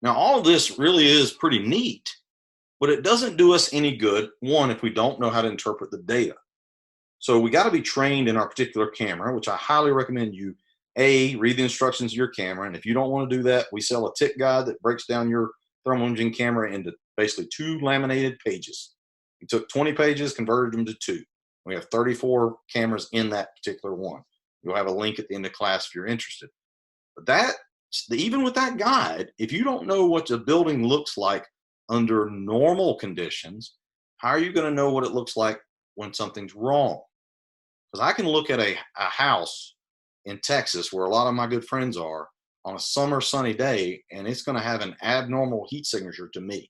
Now, all of this really is pretty neat, but it doesn't do us any good, one, if we don't know how to interpret the data. So we got to be trained in our particular camera, which I highly recommend you read the instructions of your camera. And if you don't want to do that, we sell a tip guide that breaks down your thermal imaging camera into basically two laminated pages. We took 20 pages, converted them to two. We have 34 cameras in that particular one. You'll have a link at the end of class if you're interested. But even with that guide, if you don't know what the building looks like under normal conditions, how are you going to know what it looks like when something's wrong? Because I can look at a house in Texas where a lot of my good friends are on a summer sunny day, and it's going to have an abnormal heat signature to me.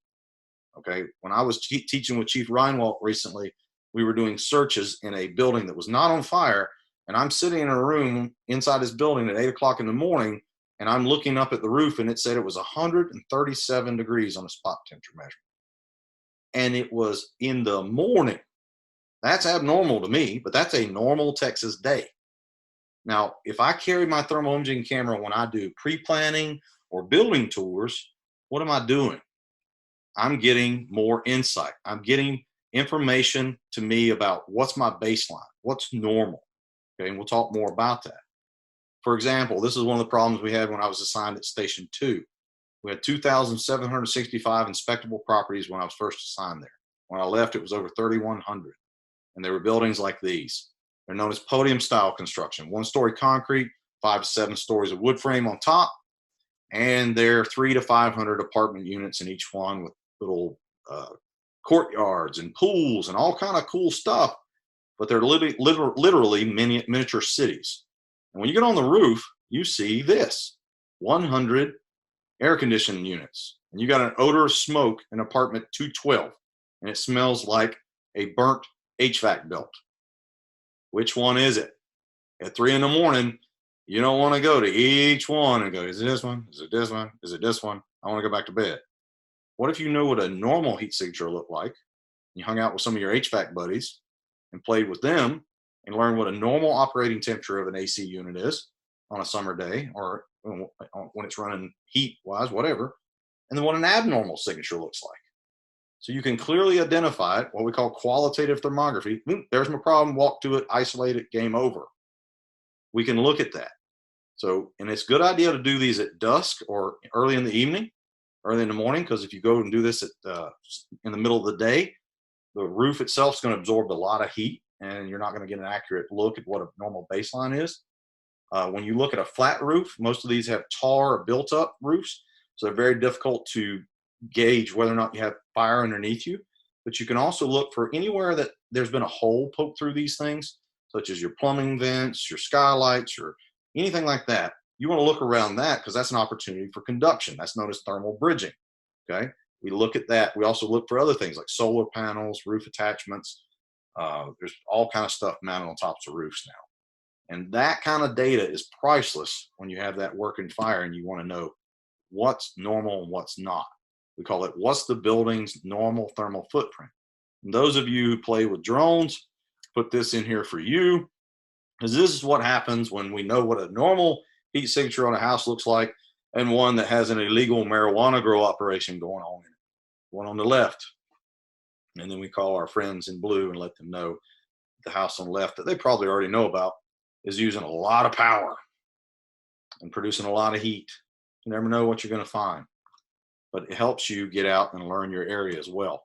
Okay. When I was teaching with Chief Reinwald recently, we were doing searches in a building that was not on fire. And I'm sitting in a room inside this building at 8 o'clock in the morning, and I'm looking up at the roof, and it said it was 137 degrees on a spot temperature measurement. And it was in the morning. That's abnormal to me, but that's a normal Texas day. Now, if I carry my thermal imaging camera when I do pre-planning or building tours, what am I doing? I'm getting more insight. I'm getting information to me about what's my baseline, what's normal. Okay, and we'll talk more about that. For example, this is one of the problems we had when I was assigned at Station 2. We had 2,765 inspectable properties when I was first assigned there. When I left, it was over 3,100. And there were buildings like these. They're known as podium style construction, 1-story concrete, 5 to 7 stories of wood frame on top. And there are 300 to 500 apartment units in each one with little courtyards and pools and all kind of cool stuff. But they're literally miniature cities. And when you get on the roof, you see this 100 air conditioning units. And you got an odor of smoke in apartment 212. And it smells like a burnt HVAC belt. Which one is it? At 3 in the morning, you don't want to go to each one and go, is it this one? Is it this one? Is it this one? I want to go back to bed. What if you know what a normal heat signature looked like? You hung out with some of your HVAC buddies and played with them and learned what a normal operating temperature of an AC unit is on a summer day or when it's running heat wise, whatever, and then what an abnormal signature looks like. So you can clearly identify it, what we call qualitative thermography. There's my problem, walk to it, isolate it, game over. We can look at that. So, and it's a good idea to do these at dusk or early in the evening, early in the morning, because if you go and do this in the middle of the day, the roof itself is going to absorb a lot of heat and you're not going to get an accurate look at what a normal baseline is. When you look at a flat roof, most of these have tar or built up roofs. So they're very difficult to gauge whether or not you have fire underneath you. But you can also look for anywhere that there's been a hole poked through these things, such as your plumbing vents, your skylights, or anything like that. You want to look around that because that's an opportunity for conduction. That's known as thermal bridging. Okay. We look at that. We also look for other things like solar panels, roof attachments. There's all kind of stuff mounted on tops of roofs now. And that kind of data is priceless when you have that working fire and you want to know what's normal and what's not. We call it what's the building's normal thermal footprint. And those of you who play with drones, put this in here for you, because this is what happens when we know what a normal heat signature on a house looks like and one that has an illegal marijuana grow operation going on in it. One on the left. And then we call our friends in blue and let them know the house on the left that they probably already know about is using a lot of power and producing a lot of heat. You never know what you're going to find, but it helps you get out and learn your area as well.